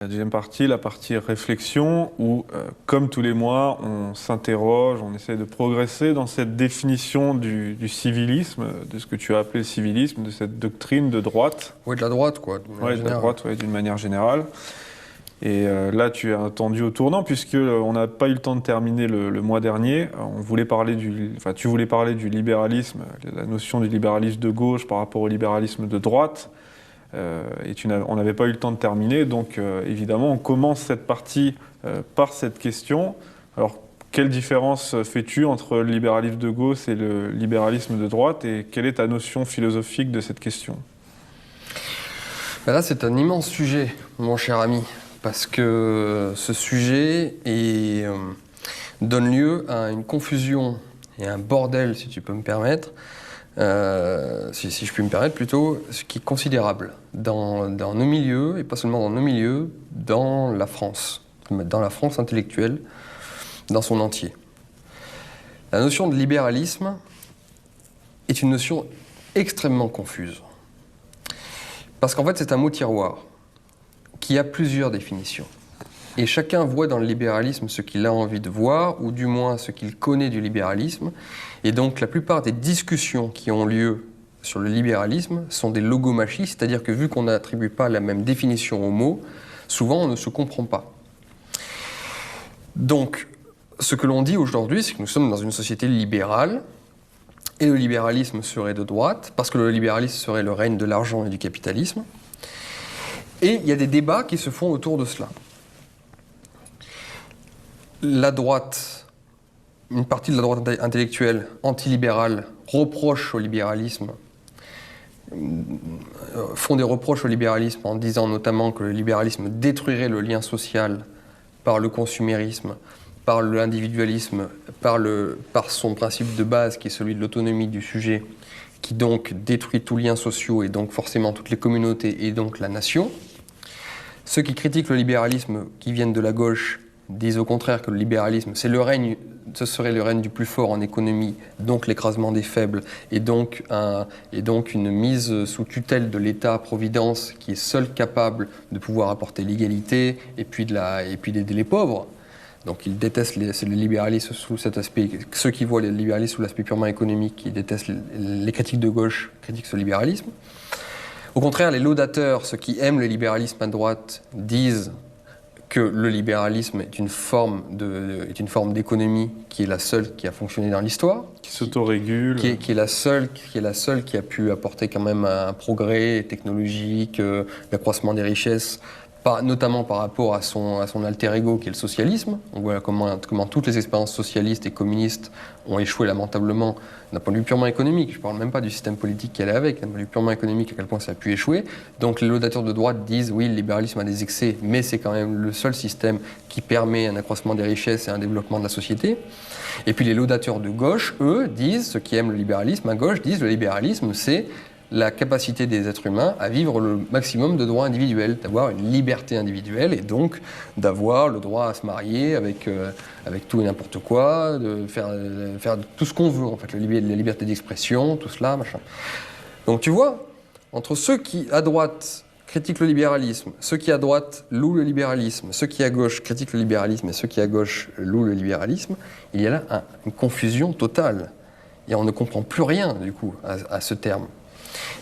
La deuxième partie, la partie réflexion, où, comme tous les mois, on s'interroge, on essaie de progresser dans cette définition du civilisme, de ce que tu as appelé le civilisme, de cette doctrine de droite. Oui, de la droite, quoi. Oui, de la droite, ouais, d'une manière générale. Et là, tu es attendu au tournant, puisqu'on n'a pas eu le temps de terminer le mois dernier. On voulait parler tu voulais parler du libéralisme, la notion du libéralisme de gauche par rapport au libéralisme de droite. On n'avait pas eu le temps de terminer, donc évidemment on commence cette partie par cette question. Alors quelle différence fais-tu entre le libéralisme de gauche et le libéralisme de droite, et quelle est ta notion philosophique de cette question? Ben là c'est un immense sujet, mon cher ami, parce que ce sujet donne lieu à une confusion et à un bordel, si tu peux me permettre, si je puis me permettre plutôt, ce qui est considérable dans nos milieux, et pas seulement dans nos milieux, dans la France intellectuelle, dans son entier. La notion de libéralisme est une notion extrêmement confuse. Parce qu'en fait, c'est un mot tiroir qui a plusieurs définitions. Et chacun voit dans le libéralisme ce qu'il a envie de voir, ou du moins ce qu'il connaît du libéralisme. Et donc la plupart des discussions qui ont lieu sur le libéralisme sont des logomachies, c'est-à-dire que vu qu'on n'attribue pas la même définition aux mots, souvent on ne se comprend pas. Donc ce que l'on dit aujourd'hui, c'est que nous sommes dans une société libérale, et le libéralisme serait de droite, parce que le libéralisme serait le règne de l'argent et du capitalisme. Et il y a des débats qui se font autour de cela. La droite, une partie de la droite intellectuelle antilibérale reproche au libéralisme, font des reproches au libéralisme en disant notamment que le libéralisme détruirait le lien social par le consumérisme, par l'individualisme, par son principe de base qui est celui de l'autonomie du sujet, qui donc détruit tout lien social et donc forcément toutes les communautés et donc la nation. Ceux qui critiquent le libéralisme, qui viennent de la gauche, disent au contraire que le libéralisme, ce serait le règne du plus fort en économie, donc l'écrasement des faibles, et donc une mise sous tutelle de l'État-providence qui est seul capable de pouvoir apporter l'égalité et puis d'aider les pauvres. Donc ils détestent le libéralisme sous cet aspect. Ceux qui voient le libéralisme sous l'aspect purement économique, qui détestent les critiques de gauche, critiquent ce libéralisme. Au contraire, les laudateurs, ceux qui aiment le libéralisme à droite, disent que le libéralisme est une forme d'économie qui est la seule qui a fonctionné dans l'histoire, qui s'autorégule, qui est la seule qui a pu apporter quand même un progrès technologique, l'accroissement des richesses, notamment par rapport à son alter ego qui est le socialisme. On voit comment toutes les expériences socialistes et communistes ont échoué lamentablement d'un point de vue purement économique. Je ne parle même pas du système politique qui allait avec, d'un point de vue purement économique, à quel point ça a pu échouer. Donc les laudateurs de droite disent oui, le libéralisme a des excès, mais c'est quand même le seul système qui permet un accroissement des richesses et un développement de la société. Et puis les laudateurs de gauche, eux, disent, ceux qui aiment le libéralisme à gauche, disent le libéralisme, c'est la capacité des êtres humains à vivre le maximum de droits individuels, d'avoir une liberté individuelle et donc d'avoir le droit à se marier avec tout et n'importe quoi, de faire tout ce qu'on veut, en fait, la liberté d'expression, tout cela, machin. Donc tu vois, entre ceux qui, à droite, critiquent le libéralisme, ceux qui, à droite, louent le libéralisme, ceux qui, à gauche, critiquent le libéralisme et ceux qui, à gauche, louent le libéralisme, il y a là une confusion totale. Et on ne comprend plus rien, du coup, à ce terme.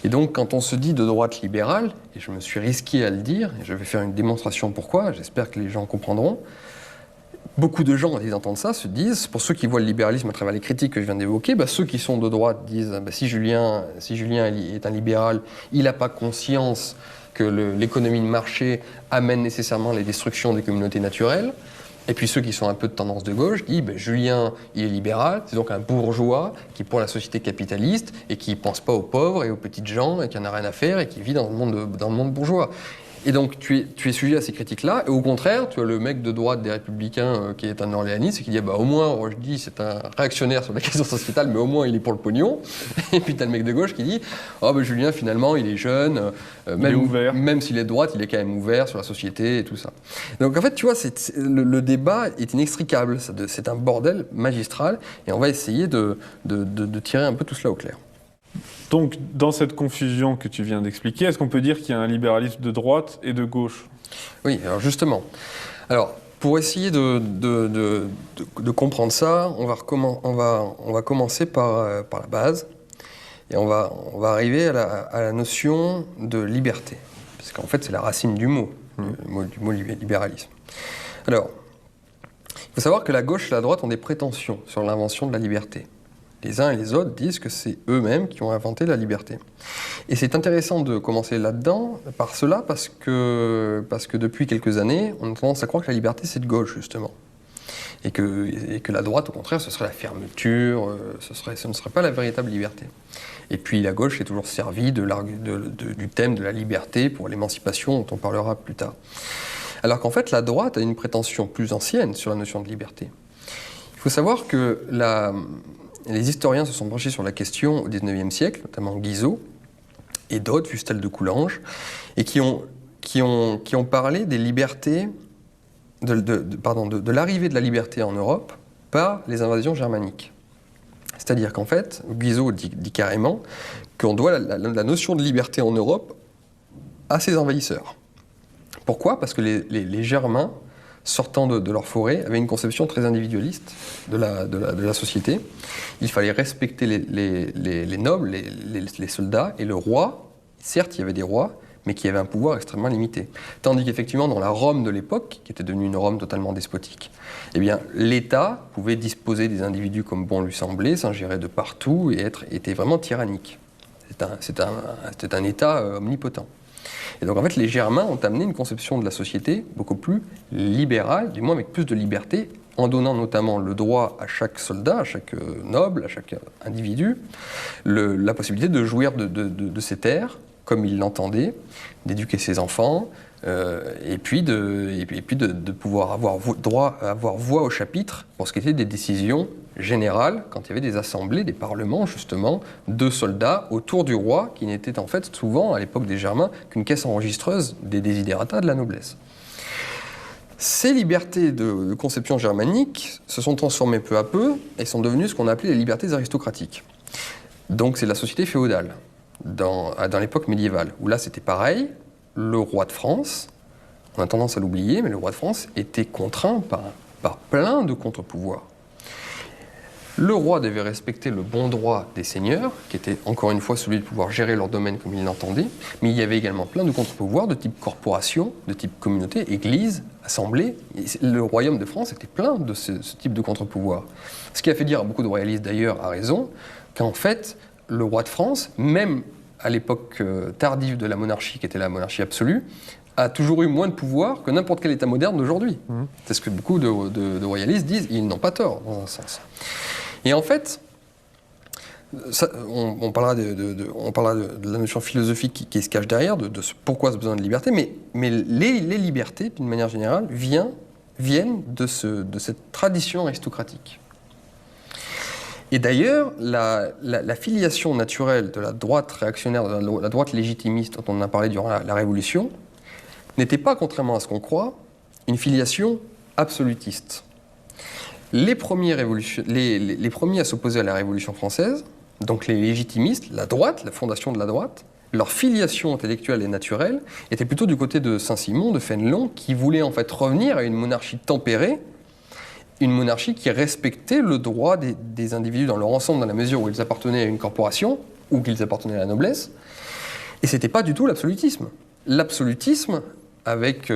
Et donc, quand on se dit de droite libérale, et je me suis risqué à le dire, et je vais faire une démonstration pourquoi, j'espère que les gens comprendront, beaucoup de gens, quand ils entendent ça, se disent, pour ceux qui voient le libéralisme à travers les critiques que je viens d'évoquer, ceux qui sont de droite disent, si Julien est un libéral, il n'a pas conscience que l'économie de marché amène nécessairement les destructions des communautés naturelles. Et puis ceux qui sont un peu de tendance de gauche disent Julien, il est libéral, c'est donc un bourgeois qui est pour la société capitaliste et qui ne pense pas aux pauvres et aux petites gens et qui n'en a rien à faire et qui vit dans le monde bourgeois. Et donc tu es sujet à ces critiques-là, et au contraire, tu as le mec de droite des Républicains qui est un orléaniste et qui dit au moins, Rochdy, c'est un réactionnaire sur la question sociétale, mais au moins il est pour le pognon. Et puis tu as le mec de gauche qui dit Julien, finalement, il est jeune, même s'il est de droite, il est quand même ouvert sur la société et tout ça. Donc en fait, tu vois, le débat est inextricable, c'est un bordel magistral, et on va essayer de tirer un peu tout cela au clair. Donc, dans cette confusion que tu viens d'expliquer, est-ce qu'on peut dire qu'il y a un libéralisme de droite et de gauche? Oui, alors justement. Alors, pour essayer de comprendre ça, on va commencer par la base et on va arriver à la notion de liberté. Parce qu'en fait, c'est la racine du mot, du mot libéralisme. Alors, il faut savoir que la gauche et la droite ont des prétentions sur l'invention de la liberté. Les uns et les autres disent que c'est eux-mêmes qui ont inventé la liberté. Et c'est intéressant de commencer là-dedans, parce que depuis quelques années, on a tendance à croire que la liberté, c'est de gauche, justement. Et que la droite, au contraire, ce serait la fermeture, ce ne serait pas la véritable liberté. Et puis la gauche est toujours servie du thème de la liberté pour l'émancipation, dont on parlera plus tard. Alors qu'en fait, la droite a une prétention plus ancienne sur la notion de liberté. Il faut savoir que les historiens se sont penchés sur la question au XIXe siècle, notamment Guizot et d'autres, Fustel de Coulanges, et qui ont parlé des libertés, de l'arrivée de la liberté en Europe par les invasions germaniques. C'est-à-dire qu'en fait, Guizot dit carrément qu'on doit la notion de liberté en Europe à ces envahisseurs. Pourquoi ? Parce que les Germains, sortant de leur forêt, avaient une conception très individualiste de la société. Il fallait respecter les nobles, les soldats, et le roi. Certes, il y avait des rois, mais qui avaient un pouvoir extrêmement limité. Tandis qu'effectivement, dans la Rome de l'époque, qui était devenue une Rome totalement despotique, eh bien, l'État pouvait disposer des individus comme bon lui semblait, s'ingérer de partout et était vraiment tyrannique. C'était un État omnipotent. Et donc en fait, les Germains ont amené une conception de la société beaucoup plus libérale, du moins avec plus de liberté, en donnant notamment le droit à chaque soldat, à chaque noble, à chaque individu, la possibilité de jouir de ses terres, comme il l'entendait, d'éduquer ses enfants, et puis de pouvoir avoir droit à avoir voix au chapitre pour ce qui était des décisions générales, quand il y avait des assemblées, des parlements, justement, de soldats autour du roi, qui n'était en fait souvent, à l'époque des Germains, qu'une caisse enregistreuse des desiderata de la noblesse. Ces libertés de conception germanique se sont transformées peu à peu et sont devenues ce qu'on appelait les libertés aristocratiques. Donc c'est la société féodale, dans l'époque médiévale, où là c'était pareil, le roi de France, on a tendance à l'oublier, mais le roi de France était contraint par plein de contre-pouvoirs. Le roi devait respecter le bon droit des seigneurs, qui était encore une fois celui de pouvoir gérer leur domaine comme il l'entendait, mais il y avait également plein de contre-pouvoirs de type corporation, de type communauté, église, assemblée. Et le royaume de France était plein de ce type de contre-pouvoirs. Ce qui a fait dire à beaucoup de royalistes d'ailleurs, à raison, qu'en fait, le roi de France, même à l'époque tardive de la monarchie, qui était la monarchie absolue, a toujours eu moins de pouvoir que n'importe quel État moderne d'aujourd'hui. C'est ce que beaucoup de royalistes disent, ils n'ont pas tort, dans un sens. Et en fait, on parlera de la notion philosophique qui se cache derrière, de pourquoi ce besoin de liberté, mais les libertés, d'une manière générale, viennent de cette tradition aristocratique. Et d'ailleurs, la filiation naturelle de la droite réactionnaire, de la droite légitimiste dont on a parlé durant la Révolution, n'était pas, contrairement à ce qu'on croit, une filiation absolutiste. Les premiers à s'opposer à la Révolution française, donc les légitimistes, la droite, la fondation de la droite, leur filiation intellectuelle et naturelle était plutôt du côté de Saint-Simon, de Fénelon, qui voulait en fait revenir à une monarchie tempérée, une monarchie qui respectait le droit des individus dans leur ensemble, dans la mesure où ils appartenaient à une corporation ou qu'ils appartenaient à la noblesse. Et c'était pas du tout l'absolutisme. L'absolutisme, avec,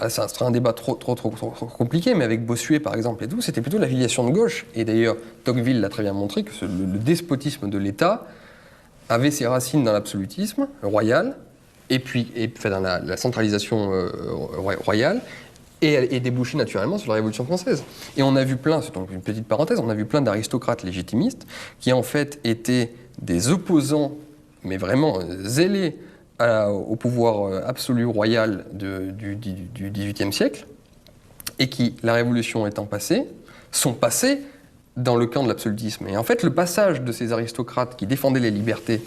ça serait un débat trop compliqué, mais avec Bossuet par exemple et tout, c'était plutôt la filiation de gauche. Et d'ailleurs, Tocqueville l'a très bien montré que le despotisme de l'État avait ses racines dans l'absolutisme royal, et puis dans la centralisation royale, et débouché naturellement sur la Révolution française. Et on a vu plein, c'est donc une petite parenthèse, on a vu plein d'aristocrates légitimistes qui en fait étaient des opposants, mais vraiment zélés, au pouvoir absolu royal du XVIIIe siècle, et qui, la Révolution étant passée, sont passés dans le camp de l'absolutisme. Et en fait, le passage de ces aristocrates qui défendaient les libertés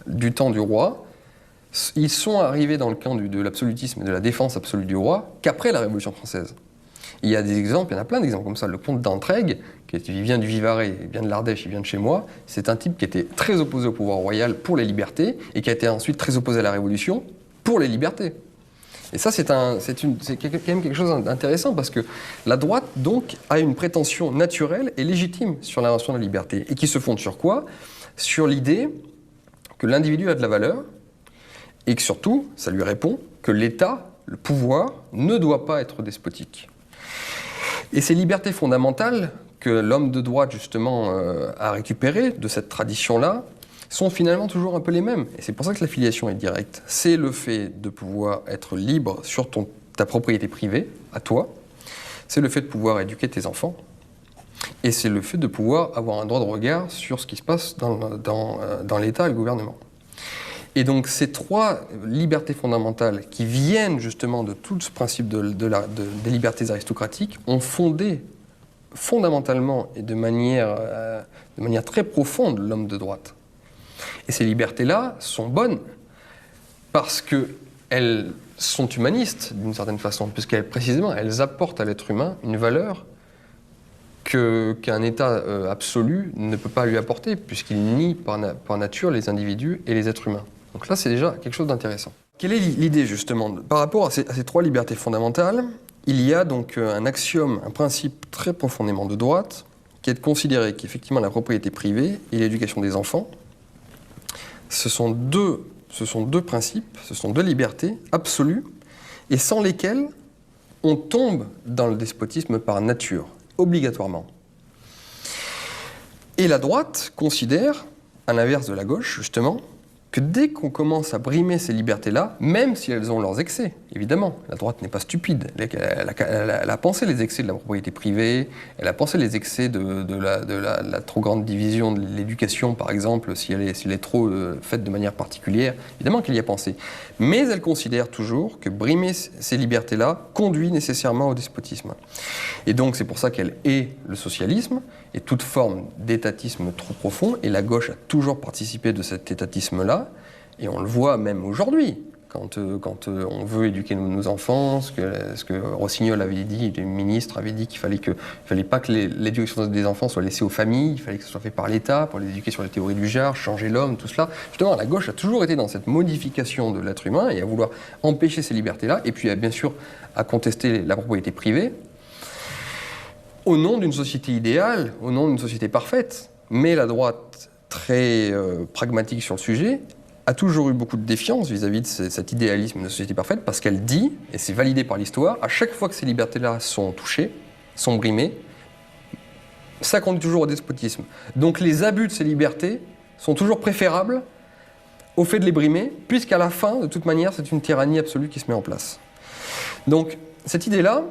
du temps du roi, ils sont arrivés dans le camp de l'absolutisme et de la défense absolue du roi qu'après la Révolution française. Il y a des exemples, il y en a plein d'exemples comme ça. Le comte d'Entraigues, il vient du Vivarais, il vient de l'Ardèche, il vient de chez moi, c'est un type qui était très opposé au pouvoir royal pour les libertés et qui a été ensuite très opposé à la Révolution pour les libertés. Et ça, c'est quand même quelque chose d'intéressant parce que la droite, donc, a une prétention naturelle et légitime sur la notion de la liberté. Et qui se fonde sur quoi? Sur l'idée que l'individu a de la valeur et que surtout, ça lui répond que l'État, le pouvoir, ne doit pas être despotique. Et ces libertés fondamentales que l'homme de droite, justement, a récupérées de cette tradition-là, sont finalement toujours un peu les mêmes. Et c'est pour ça que l'affiliation est directe. C'est le fait de pouvoir être libre sur ta propriété privée, à toi. C'est le fait de pouvoir éduquer tes enfants. Et c'est le fait de pouvoir avoir un droit de regard sur ce qui se passe dans l'État et le gouvernement. Et donc ces trois libertés fondamentales qui viennent justement de tout ce principe des libertés aristocratiques ont fondé fondamentalement et de manière très profonde l'homme de droite. Et ces libertés-là sont bonnes parce qu'elles sont humanistes d'une certaine façon, puisqu'elles précisément elles apportent à l'être humain une valeur qu'un État absolu ne peut pas lui apporter, puisqu'il nie par nature les individus et les êtres humains. Donc là, c'est déjà quelque chose d'intéressant. Quelle est l'idée, justement? Par rapport à ces trois libertés fondamentales, il y a donc un axiome, un principe très profondément de droite, qui est de considérer qu'effectivement la propriété privée et l'éducation des enfants, ce sont deux principes, ce sont deux libertés absolues, et sans lesquelles on tombe dans le despotisme par nature, obligatoirement. Et la droite considère, à l'inverse de la gauche, justement, que dès qu'on commence à brimer ces libertés-là, même si elles ont leurs excès, évidemment, la droite n'est pas stupide, elle a pensé les excès de la propriété privée, elle a pensé les excès de la trop grande division de l'éducation, par exemple, si elle est trop faite de manière particulière, évidemment qu'elle y a pensé. Mais elle considère toujours que brimer ces libertés-là conduit nécessairement au despotisme. Et donc c'est pour ça qu'elle hait le socialisme et toute forme d'étatisme trop profond, et la gauche a toujours participé de cet étatisme-là, et on le voit même aujourd'hui, quand on veut éduquer nos enfants, ce que Rossignol avait dit, le ministre avait dit qu'il fallait pas que l'éducation des enfants soit laissée aux familles, il fallait que ce soit fait par l'État, pour les éduquer sur les théories du genre, changer l'homme, tout cela. Justement, la gauche a toujours été dans cette modification de l'être humain, et à vouloir empêcher ces libertés-là, et puis bien sûr à contester la propriété privée, au nom d'une société idéale, au nom d'une société parfaite. Mais la droite, très pragmatique sur le sujet, a toujours eu beaucoup de défiance vis-à-vis de cet idéalisme de société parfaite, parce qu'elle dit, et c'est validé par l'histoire, à chaque fois que ces libertés-là sont touchées, sont brimées, ça conduit toujours au despotisme. Donc les abus de ces libertés sont toujours préférables au fait de les brimer, puisqu'à la fin, de toute manière, c'est une tyrannie absolue qui se met en place. Donc cette idée-là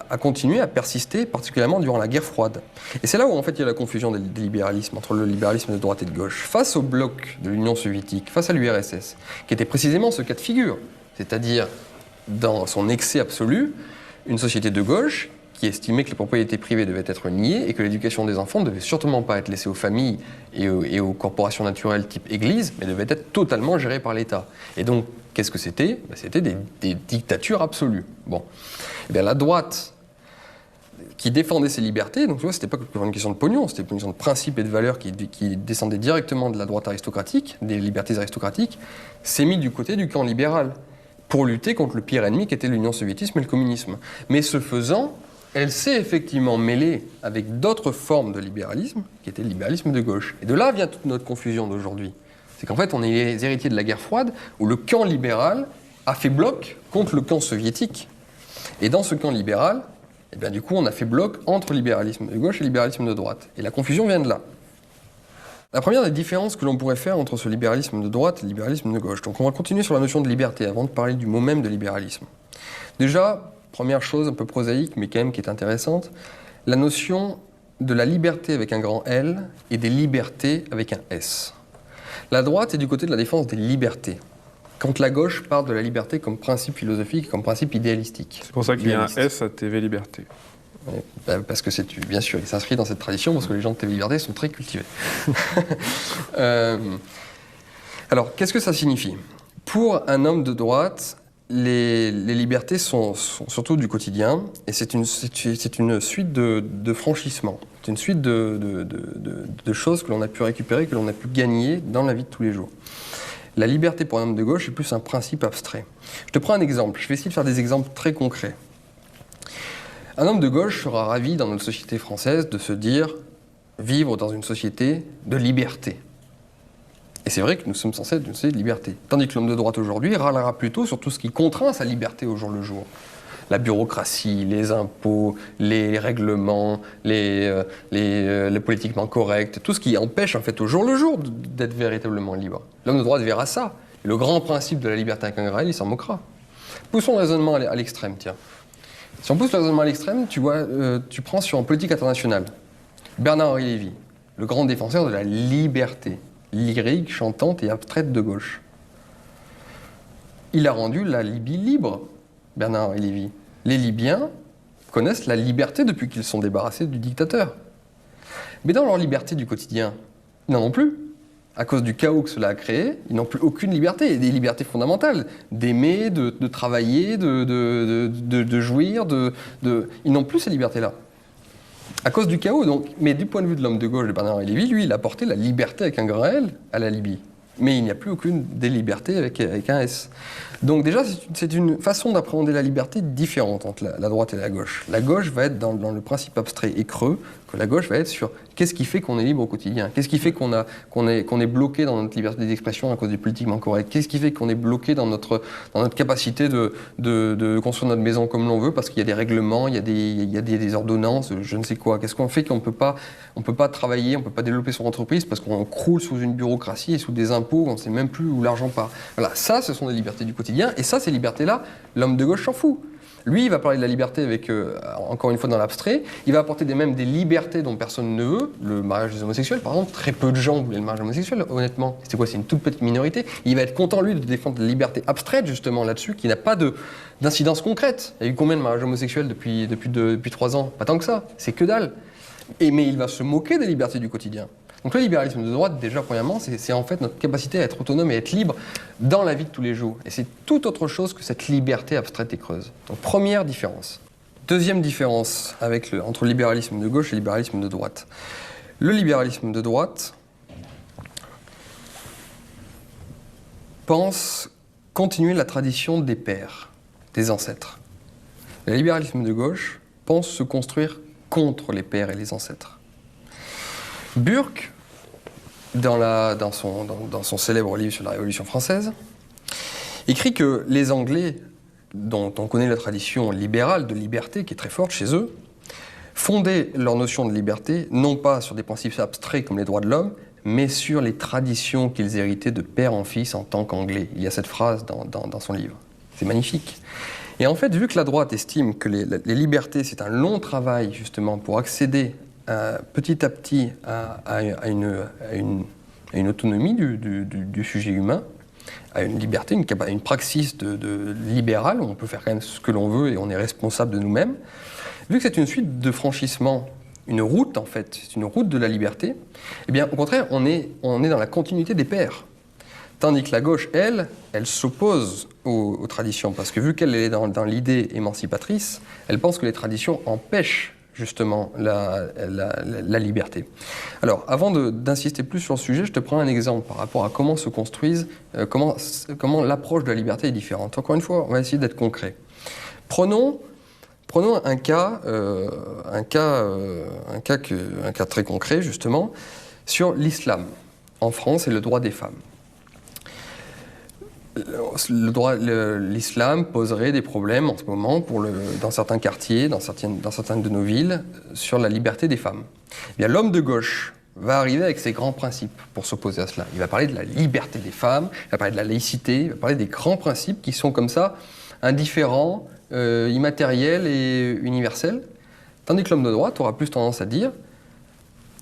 a continué à persister, particulièrement durant la guerre froide. Et c'est là où en fait il y a la confusion des libéralismes, entre le libéralisme de droite et de gauche. Face au bloc de l'Union soviétique, face à l'URSS, qui était précisément ce cas de figure, c'est-à-dire dans son excès absolu, une société de gauche qui estimait que les propriétés privées devaient être niées et que l'éducation des enfants ne devait certainement pas être laissée aux familles et aux corporations naturelles type église, mais devait être totalement gérée par l'État. Et donc, qu'est-ce que c'était? C'était des dictatures absolues. Bon. Eh bien, la droite, qui défendait ces libertés, donc tu vois, c'était pas une question de pognon, c'était une question de principes et de valeurs qui descendaient directement de la droite aristocratique, des libertés aristocratiques, s'est mis du côté du camp libéral, pour lutter contre le pire ennemi qui était l'Union soviétique et le communisme. Mais ce faisant, elle s'est effectivement mêlée avec d'autres formes de libéralisme, qui était le libéralisme de gauche. Et de là vient toute notre confusion d'aujourd'hui. C'est qu'en fait, on est les héritiers de la guerre froide, où le camp libéral a fait bloc contre le camp soviétique. Et dans ce camp libéral, eh bien, du coup, on a fait bloc entre libéralisme de gauche et libéralisme de droite. Et la confusion vient de là. La première des différences que l'on pourrait faire entre ce libéralisme de droite et le libéralisme de gauche. Donc on va continuer sur la notion de liberté, avant de parler du mot même de libéralisme. Déjà, première chose un peu prosaïque, mais quand même qui est intéressante, la notion de la liberté avec un grand L et des libertés avec un S. La droite est du côté de la défense des libertés, quand la gauche parle de la liberté comme principe philosophique, comme principe idéalistique. C'est pour ça qu'il y a un S à TV Liberté. Oui, parce que bien sûr, il s'inscrit dans cette tradition, parce que les gens de TV Liberté sont très cultivés. Alors, qu'est-ce que ça signifie? Pour un homme de droite, les libertés sont surtout du quotidien, et c'est une suite de franchissements. C'est une suite de choses que l'on a pu récupérer, que l'on a pu gagner dans la vie de tous les jours. La liberté pour un homme de gauche est plus un principe abstrait. Je te prends un exemple, je vais essayer de faire des exemples très concrets. Un homme de gauche sera ravi dans notre société française de se dire vivre dans une société de liberté. Et c'est vrai que nous sommes censés être une société de liberté. Tandis que l'homme de droite aujourd'hui râlera plutôt sur tout ce qui contraint sa liberté au jour le jour. La bureaucratie, les impôts, les règlements, les politiquement corrects, tout ce qui empêche en fait au jour le jour d'être véritablement libre. L'homme de droite verra ça. Et le grand principe de la liberté avec un grand L, il s'en moquera. Poussons le raisonnement à l'extrême, tiens. Si on pousse le raisonnement à l'extrême, tu vois, tu prends sur en politique internationale. Bernard-Henri Lévy, le grand défenseur de la liberté, lyrique, chantante et abstraite de gauche. Il a rendu la Libye libre, Bernard-Henri Lévy. Les Libyens connaissent la liberté depuis qu'ils sont débarrassés du dictateur. Mais dans leur liberté du quotidien, ils n'en ont plus. À cause du chaos que cela a créé, ils n'ont plus aucune liberté, des libertés fondamentales, d'aimer, de travailler, de jouir, ils n'ont plus ces libertés-là. À cause du chaos, donc. Mais du point de vue de l'homme de gauche de Bernard-Henri Lévy, lui, il a apporté la liberté avec un grand L à la Libye. Mais il n'y a plus aucune des libertés avec un S. Donc déjà, c'est une façon d'appréhender la liberté différente entre la droite et la gauche. La gauche va être dans le principe abstrait et creux, que la gauche va être sur qu'est-ce qui fait qu'on est libre au quotidien, qu'est-ce qui fait qu'on est bloqué dans notre liberté d'expression à cause du politiquement correct, qu'est-ce qui fait qu'on est bloqué dans notre capacité de construire notre maison comme l'on veut parce qu'il y a des règlements, il y a des ordonnances, je ne sais quoi. Qu'est-ce qu'on fait qu'on peut pas travailler, on ne peut pas développer son entreprise parce qu'on croule sous une bureaucratie et sous des impôts, on ne sait même plus où l'argent part. Voilà, ça, ce sont des libertés du quotidien. Et ça, ces libertés-là, l'homme de gauche s'en fout. Lui, il va parler de la liberté avec, encore une fois, dans l'abstrait. Il va apporter même des libertés dont personne ne veut. Le mariage des homosexuels, par exemple, très peu de gens voulaient le mariage homosexuel, honnêtement. C'était quoi? C'est une toute petite minorité. Il va être content, lui, de défendre la liberté abstraite, justement, là-dessus, qui n'a pas d'incidence concrète. Il y a eu combien de mariages homosexuels depuis 3 ans? Pas tant que ça. C'est que dalle. Mais il va se moquer des libertés du quotidien. Donc le libéralisme de droite, déjà, premièrement, c'est en fait notre capacité à être autonome et être libre dans la vie de tous les jours. Et c'est tout autre chose que cette liberté abstraite et creuse. Donc première différence. Deuxième différence entre le libéralisme de gauche et le libéralisme de droite. Le libéralisme de droite pense continuer la tradition des pères, des ancêtres. Le libéralisme de gauche pense se construire contre les pères et les ancêtres. Burke, dans son célèbre livre sur la Révolution française, écrit que les Anglais, dont on connaît la tradition libérale de liberté qui est très forte chez eux, fondaient leur notion de liberté non pas sur des principes abstraits comme les droits de l'homme, mais sur les traditions qu'ils héritaient de père en fils en tant qu'Anglais. Il y a cette phrase dans son livre. C'est magnifique. Et en fait, vu que la droite estime que les libertés, c'est un long travail justement pour accéder petit à petit à une autonomie du sujet humain, à une liberté, une praxis libérale, où on peut faire quand même ce que l'on veut et on est responsable de nous-mêmes. Vu que c'est une suite de franchissements, une route en fait, c'est une route de la liberté, eh bien au contraire, on est dans la continuité des pères. Tandis que la gauche, elle s'oppose aux traditions, parce que vu qu'elle est dans l'idée émancipatrice, elle pense que les traditions empêchent justement la liberté. Alors, avant d'insister plus sur le sujet, je te prends un exemple par rapport à comment se construisent, comment l'approche de la liberté est différente. Encore une fois, on va essayer d'être concret. Prenons un cas très concret, justement, sur l'islam en France et le droit des femmes. L'islam poserait des problèmes en ce moment dans certains quartiers, dans certaines de nos villes, sur la liberté des femmes. Eh bien, l'homme de gauche va arriver avec ses grands principes pour s'opposer à cela. Il va parler de la liberté des femmes, il va parler de la laïcité, il va parler des grands principes qui sont comme ça, indifférents, immatériels et universels. Tandis que l'homme de droite aura plus tendance à dire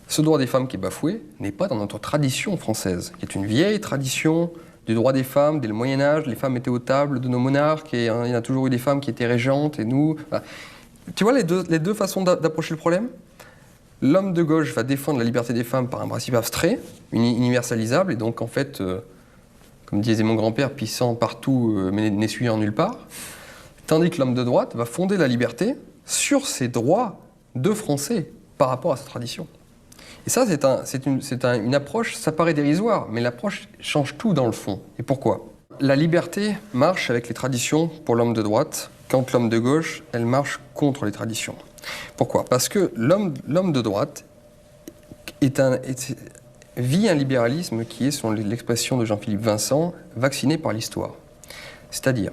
ce droit des femmes qui est bafoué n'est pas dans notre tradition française, qui est une vieille tradition du droit des femmes. Dès le Moyen-Âge, les femmes étaient aux tables de nos monarques, et il y a toujours eu des femmes qui étaient régentes, et nous... Voilà. Tu vois les deux façons d'approcher le problème? L'homme de gauche va défendre la liberté des femmes par un principe abstrait, universalisable, et donc en fait, comme disait mon grand-père, pissant partout, mais n'essuyant nulle part. Tandis que l'homme de droite va fonder la liberté sur ses droits de Français par rapport à sa tradition. Et ça, une approche, ça paraît dérisoire, mais l'approche change tout dans le fond. Et pourquoi? La liberté marche avec les traditions pour l'homme de droite, quand l'homme de gauche, elle marche contre les traditions. Pourquoi? Parce que l'homme de droite vit un libéralisme qui est, selon l'expression de Jean-Philippe Vincent, vacciné par l'histoire. C'est-à-dire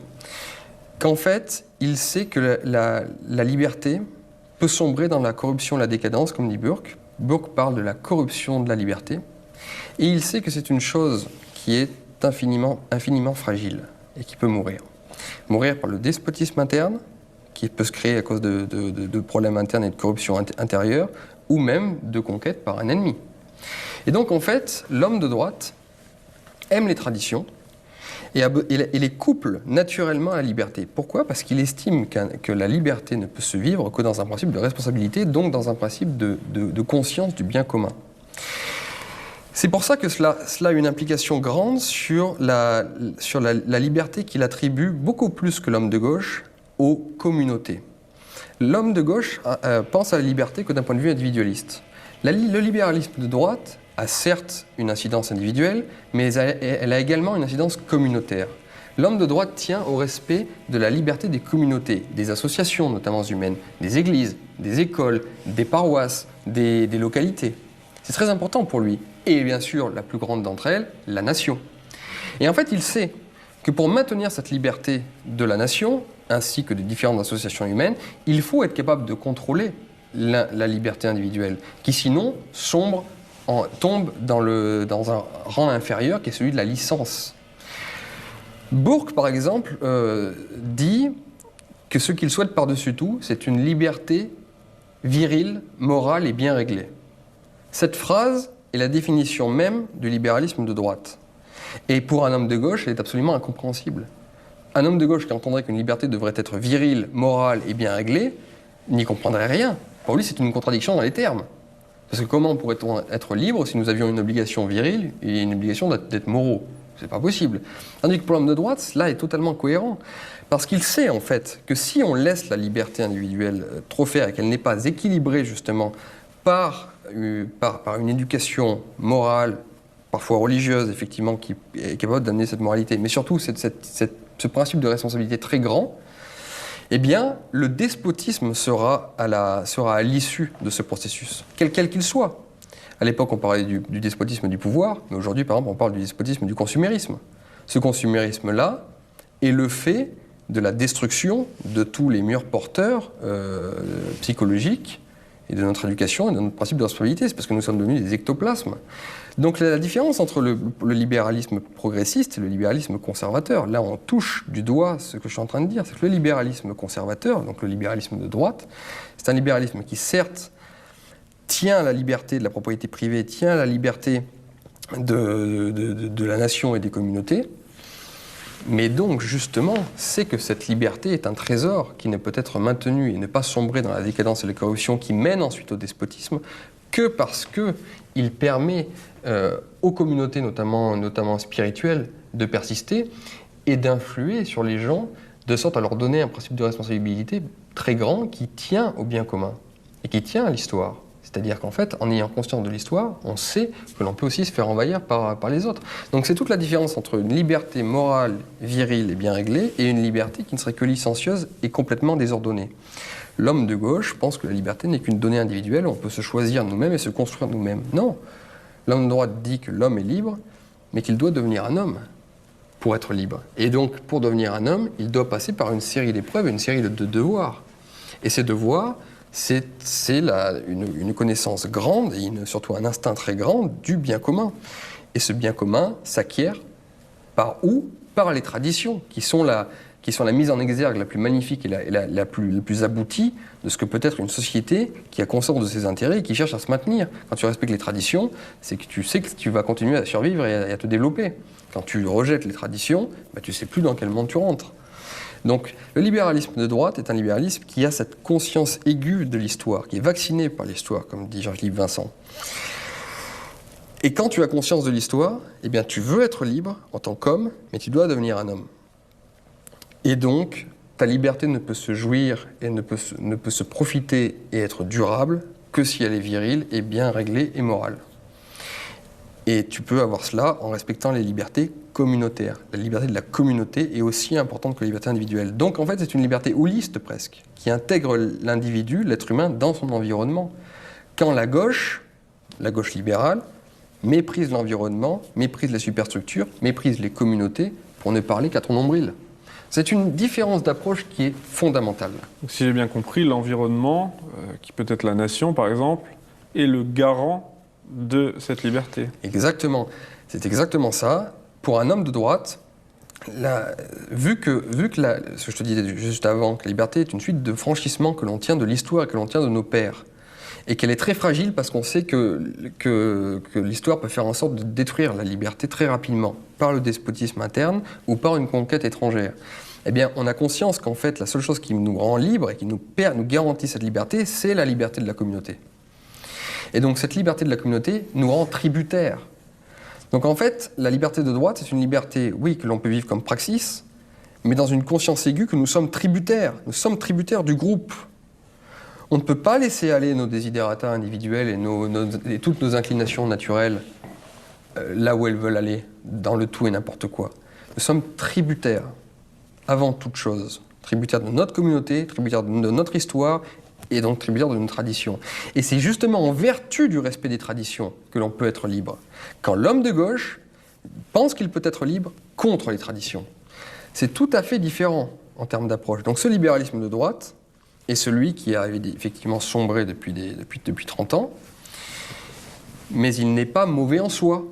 qu'en fait, il sait que la liberté peut sombrer dans la corruption et la décadence, comme dit Burke. Burke parle de la corruption de la liberté. Et il sait que c'est une chose qui est infiniment fragile et qui peut mourir. Mourir par le despotisme interne, qui peut se créer à cause de problèmes internes et de corruption intérieure, ou même de conquête par un ennemi. Et donc, en fait, l'homme de droite aime les traditions et les couple naturellement à la liberté. Pourquoi? Parce qu'il estime que la liberté ne peut se vivre que dans un principe de responsabilité, donc dans un principe de conscience du bien commun. C'est pour ça que cela a une implication grande sur la liberté qu'il attribue beaucoup plus que l'homme de gauche aux communautés. L'homme de gauche pense à la liberté que d'un point de vue individualiste. Le libéralisme de droite a certes une incidence individuelle, mais elle a également une incidence communautaire. L'homme de droite tient au respect de la liberté des communautés, des associations notamment humaines, des églises, des écoles, des paroisses, des localités. C'est très important pour lui. Et bien sûr, la plus grande d'entre elles, la nation. Et en fait, il sait que pour maintenir cette liberté de la nation, ainsi que de différentes associations humaines, il faut être capable de contrôler la liberté individuelle, qui sinon tombe dans un rang inférieur qui est celui de la licence. Burke, par exemple, dit que ce qu'il souhaite par-dessus tout, c'est une liberté virile, morale et bien réglée. Cette phrase est la définition même du libéralisme de droite. Et pour un homme de gauche, elle est absolument incompréhensible. Un homme de gauche qui entendrait qu'une liberté devrait être virile, morale et bien réglée, n'y comprendrait rien. Pour lui, c'est une contradiction dans les termes. Parce que comment pourrait-on être libre si nous avions une obligation virile et une obligation d'être moraux? C'est pas possible. Tandis que pour l'homme de droite, cela est totalement cohérent. Parce qu'il sait en fait que si on laisse la liberté individuelle trop faire et qu'elle n'est pas équilibrée justement par une éducation morale, parfois religieuse, effectivement, qui est capable d'amener cette moralité, mais surtout ce principe de responsabilité très grand, eh bien, le despotisme sera à l'issue de ce processus, quel qu'il soit. À l'époque, on parlait du despotisme du pouvoir, mais aujourd'hui, par exemple, on parle du despotisme du consumérisme. Ce consumérisme-là est le fait de la destruction de tous les murs porteurs psychologiques et de notre éducation et de notre principe de responsabilité. C'est parce que nous sommes devenus des ectoplasmes. Donc la différence entre le libéralisme progressiste et le libéralisme conservateur, là on touche du doigt ce que je suis en train de dire, c'est que le libéralisme conservateur, donc le libéralisme de droite, c'est un libéralisme qui certes tient à la liberté de la propriété privée, tient à la liberté de la nation et des communautés, mais donc justement sait que cette liberté est un trésor qui ne peut être maintenu et ne pas sombrer dans la décadence et la corruption qui mène ensuite au despotisme que parce qu'il permet aux communautés, notamment spirituelles, de persister et d'influer sur les gens de sorte à leur donner un principe de responsabilité très grand qui tient au bien commun et qui tient à l'histoire. C'est-à-dire qu'en fait, en ayant conscience de l'histoire, on sait que l'on peut aussi se faire envahir par les autres. Donc c'est toute la différence entre une liberté morale, virile et bien réglée, et une liberté qui ne serait que licencieuse et complètement désordonnée. L'homme de gauche pense que la liberté n'est qu'une donnée individuelle, on peut se choisir nous-mêmes et se construire nous-mêmes. Non, l'homme de droite dit que l'homme est libre, mais qu'il doit devenir un homme pour être libre. Et donc, pour devenir un homme, il doit passer par une série d'épreuves et une série de devoirs. Et ces devoirs, c'est une connaissance grande et surtout un instinct très grand du bien commun. Et ce bien commun s'acquiert par où? Par les traditions, qui sont la mise en exergue la plus magnifique et la plus aboutie de ce que peut être une société qui a conscience de ses intérêts et qui cherche à se maintenir. Quand tu respectes les traditions, c'est que tu sais que tu vas continuer à survivre et à te développer. Quand tu rejettes les traditions, tu ne sais plus dans quel monde tu rentres. Donc, le libéralisme de droite est un libéralisme qui a cette conscience aiguë de l'histoire, qui est vacciné par l'histoire, comme dit Jean-Philippe Vincent. Et quand tu as conscience de l'histoire, eh bien, tu veux être libre en tant qu'homme, mais tu dois devenir un homme. Et donc, ta liberté ne peut se jouir et ne peut se profiter et être durable que si elle est virile et bien réglée et morale. Et tu peux avoir cela en respectant les libertés communautaires. La liberté de la communauté est aussi importante que la liberté individuelle. Donc en fait, c'est une liberté holiste presque, qui intègre l'individu, l'être humain, dans son environnement. Quand la gauche libérale, méprise l'environnement, méprise les superstructures, méprise les communautés, pour ne parler qu'à ton nombril. C'est une différence d'approche qui est fondamentale. Donc, si j'ai bien compris, l'environnement, qui peut être la nation par exemple, est le garant de cette liberté. Exactement. C'est exactement ça. Pour un homme de droite, vu que ce que je te disais juste avant, que la liberté est une suite de franchissements que l'on tient de l'histoire et que l'on tient de nos pères, et qu'elle est très fragile parce qu'on sait que l'histoire peut faire en sorte de détruire la liberté très rapidement, par le despotisme interne ou par une conquête étrangère. Eh bien, on a conscience qu'en fait, la seule chose qui nous rend libres et qui nous garantit cette liberté, c'est la liberté de la communauté. Et donc, cette liberté de la communauté nous rend tributaires. Donc, en fait, la liberté de droite, c'est une liberté, oui, que l'on peut vivre comme praxis, mais dans une conscience aiguë que nous sommes tributaires. Nous sommes tributaires du groupe. On ne peut pas laisser aller nos desiderata individuels et toutes nos inclinations naturelles là où elles veulent aller, dans le tout et n'importe quoi. Nous sommes tributaires, avant toute chose. Tributaires de notre communauté, tributaires de notre histoire, et donc tributaires de nos traditions. Et c'est justement en vertu du respect des traditions que l'on peut être libre. Quand l'homme de gauche pense qu'il peut être libre contre les traditions. C'est tout à fait différent en termes d'approche. Donc ce libéralisme de droite, et celui qui a effectivement sombré depuis 30 ans, mais il n'est pas mauvais en soi.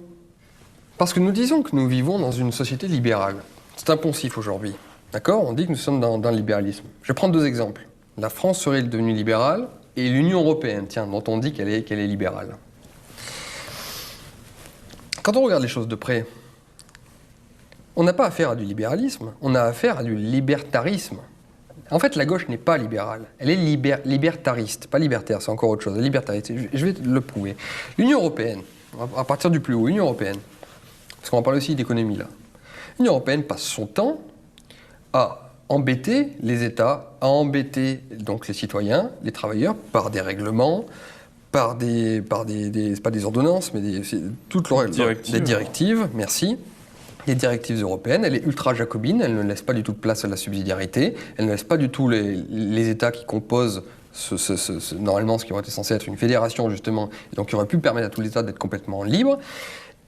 Parce que nous disons que nous vivons dans une société libérale. C'est un poncif aujourd'hui. D'accord ? On dit que nous sommes dans le libéralisme. Je vais prendre deux exemples. La France serait devenue libérale, et l'Union européenne, tiens, dont on dit qu'elle est libérale. Quand on regarde les choses de près, on n'a pas affaire à du libéralisme, on a affaire à du libertarisme. En fait, la gauche n'est pas libérale, elle est libertariste, pas libertaire, c'est encore autre chose, elle est libertariste. Je vais le prouver. L'Union européenne, à partir du plus haut, l'Union européenne, parce qu'on va parler aussi d'économie là, l'Union européenne passe son temps à embêter les États, à embêter donc les citoyens, les travailleurs, par des règlements, par des c'est pas des ordonnances, mais toutes des directives, merci. Les directives européennes, elle est ultra-jacobine, elle ne laisse pas du tout de place à la subsidiarité, elle ne laisse pas du tout les États qui composent normalement ce qui aurait été censé être une fédération justement, et donc qui aurait pu permettre à tous les États d'être complètement libres.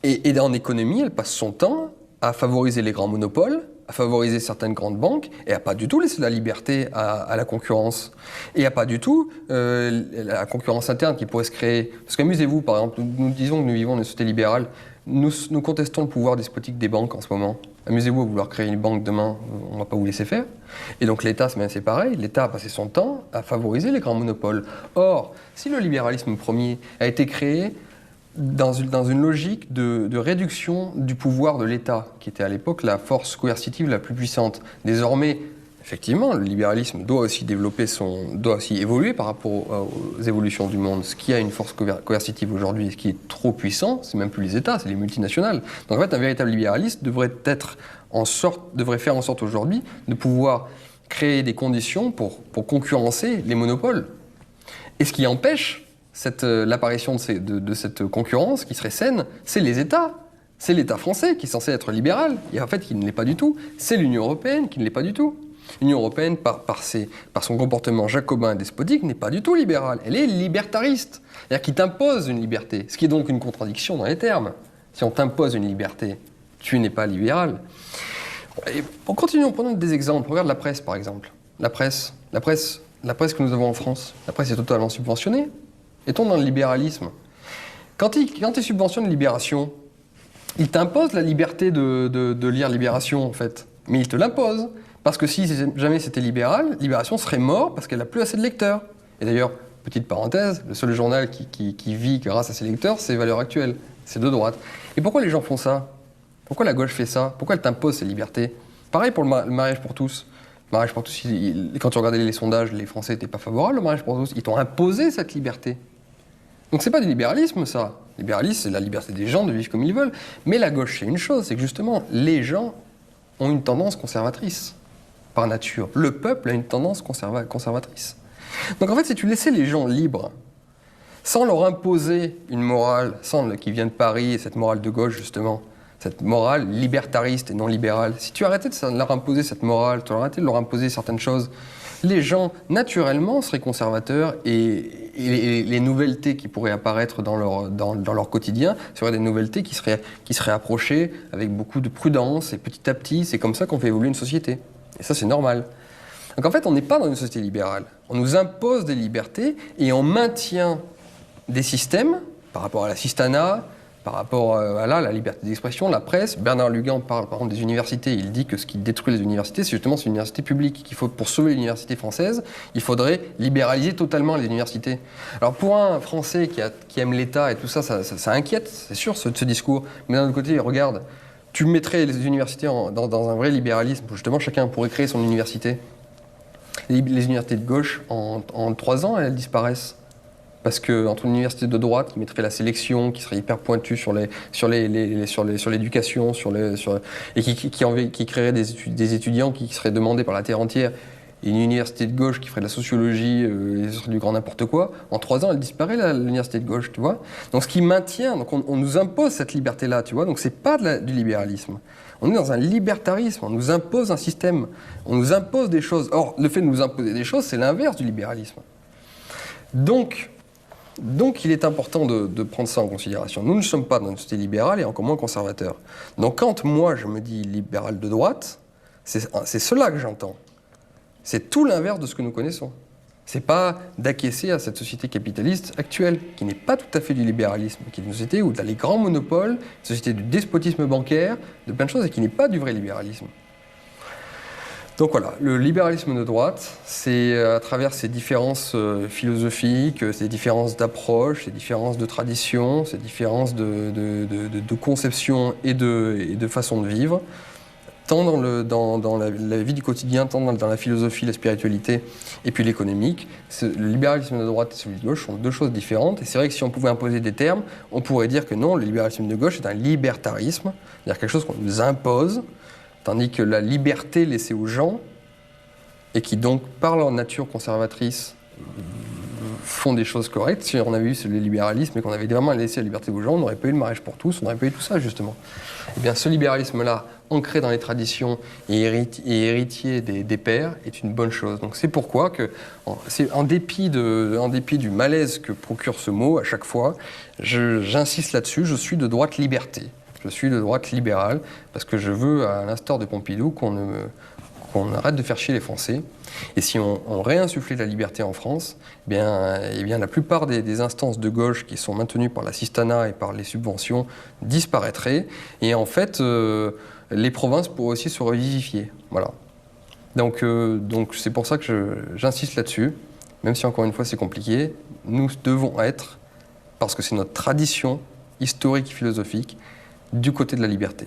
Et en économie, elle passe son temps à favoriser les grands monopoles, à favoriser certaines grandes banques, et à pas du tout laisser la liberté à la concurrence. Et à pas du tout la concurrence interne qui pourrait se créer. Parce qu'amusez-vous, par exemple, nous disons que nous vivons dans une société libérale, nous contestons le pouvoir despotique des banques en ce moment. Amusez-vous à vouloir créer une banque demain, on ne va pas vous laisser faire. Et donc l'État, c'est pareil, l'État a passé son temps à favoriser les grands monopoles. Or, si le libéralisme premier a été créé dans une logique de réduction du pouvoir de l'État, qui était à l'époque la force coercitive la plus puissante. Désormais, effectivement, le libéralisme doit aussi évoluer par rapport aux évolutions du monde. Ce qui a une force coercitive aujourd'hui, ce qui est trop puissant, c'est même plus les États, c'est les multinationales. Donc en fait, un véritable libéraliste devrait faire en sorte aujourd'hui de pouvoir créer des conditions pour concurrencer les monopoles. Et ce qui empêche l'apparition de cette concurrence qui serait saine, c'est les États. C'est l'État français qui est censé être libéral, et en fait qui ne l'est pas du tout. C'est l'Union européenne qui ne l'est pas du tout. L'Union européenne, par son comportement jacobin et despotique, n'est pas du tout libérale. Elle est libertariste, c'est-à-dire qui t'impose une liberté, ce qui est donc une contradiction dans les termes. Si on t'impose une liberté, tu n'es pas libéral. Et on continue, en prenant des exemples. Regarde la presse, par exemple. La presse que nous avons en France, la presse est totalement subventionnée. Est-on dans le libéralisme ? Quand il subventionne Libération, il t'impose la liberté de lire Libération, en fait. Mais il te l'impose. Parce que si jamais c'était libéral, Libération serait mort parce qu'elle n'a plus assez de lecteurs. Et d'ailleurs, petite parenthèse, le seul journal qui vit grâce à ses lecteurs, c'est Valeurs Actuelles. C'est de droite. Et pourquoi les gens font ça ? Pourquoi la gauche fait ça ? Pourquoi elle t'impose ces libertés ? Pareil pour le mariage pour tous. Le mariage pour tous, quand tu regardais les sondages, les Français n'étaient pas favorables au mariage pour tous. Ils t'ont imposé cette liberté. Donc c'est pas du libéralisme, ça. Le libéralisme, c'est la liberté des gens de vivre comme ils veulent. Mais la gauche, c'est une chose, c'est que justement, les gens ont une tendance conservatrice, par nature. Le peuple a une tendance conservatrice. Donc en fait, si tu laissais les gens libres, sans leur imposer une morale qui vient de Paris, et cette morale de gauche justement, cette morale libertariste et non libérale. Si tu arrêtais de leur imposer cette morale, tu arrêtais de leur imposer certaines choses, les gens naturellement seraient conservateurs et les nouveautés qui pourraient apparaître dans leur quotidien seraient des nouveautés qui seraient approchées avec beaucoup de prudence et petit à petit, c'est comme ça qu'on fait évoluer une société. Et ça, c'est normal. Donc en fait, on n'est pas dans une société libérale. On nous impose des libertés et on maintient des systèmes par rapport à l'assistanat, par rapport à la liberté d'expression, la presse. Bernard Lugan parle par exemple des universités. Il dit que ce qui détruit les universités, c'est justement ces universités publiques. Qu'il faut, pour sauver l'université française, il faudrait libéraliser totalement les universités. Alors pour un Français qui aime l'État et tout ça, ça inquiète, c'est sûr, ce discours. Mais d'un autre côté, regarde, tu mettrais les universités dans un vrai libéralisme, où justement chacun pourrait créer son université. Les universités de gauche, en 3 ans, elles disparaissent. Parce qu'entre une université de droite qui mettrait la sélection, qui serait hyper pointue sur l'éducation, et qui créerait des étudiants qui seraient demandés par la terre entière, et une université de gauche qui ferait de la sociologie et ce serait du grand n'importe quoi, en 3 ans, elle disparaît, l'université de gauche, tu vois. Donc ce qui maintient, donc on nous impose cette liberté-là, tu vois, donc c'est pas du libéralisme. On est dans un libertarisme, on nous impose un système, on nous impose des choses. Or, le fait de nous imposer des choses, c'est l'inverse du libéralisme. Donc, il est important de prendre ça en considération. Nous ne sommes pas dans une société libérale et encore moins conservateur. Donc quand moi je me dis libéral de droite, c'est cela que j'entends. C'est tout l'inverse de ce que nous connaissons. C'est pas d'acquiescer à cette société capitaliste actuelle, qui n'est pas tout à fait du libéralisme, qui est une société où tu as les grands monopoles, une société du despotisme bancaire, de plein de choses, et qui n'est pas du vrai libéralisme. Donc voilà, le libéralisme de droite, c'est à travers ces différences philosophiques, ces différences d'approche, ces différences de tradition, ces différences de conception et de façon de vivre, tant dans la vie du quotidien, tant dans la philosophie, la spiritualité et puis l'économique. Le libéralisme de droite et celui de gauche sont 2 choses différentes. Et c'est vrai que si on pouvait imposer des termes, on pourrait dire que non, le libéralisme de gauche est un libertarisme, c'est-à-dire quelque chose qu'on nous impose, tandis que la liberté laissée aux gens, et qui donc, par leur nature conservatrice, font des choses correctes. Si on avait eu le libéralisme et qu'on avait vraiment laissé la liberté aux gens, on n'aurait pas eu le mariage pour tous, on n'aurait pas eu tout ça, justement. Eh bien, ce libéralisme-là, ancré dans les traditions et héritier des pères, est une bonne chose. Donc c'est pourquoi que, en dépit du malaise que procure ce mot à chaque fois, j'insiste là-dessus, je suis de droite liberté. Je suis de droite libérale, parce que je veux, à l'instar de Pompidou, qu'on arrête de faire chier les Français. Et si on réinsufflait la liberté en France, eh bien la plupart des instances de gauche qui sont maintenues par l'assistanat et par les subventions disparaîtraient. Et en fait, les provinces pourraient aussi se revivifier. Voilà. Donc c'est pour ça que j'insiste là-dessus, même si encore une fois c'est compliqué. Nous devons être, parce que c'est notre tradition historique et philosophique, du côté de la liberté.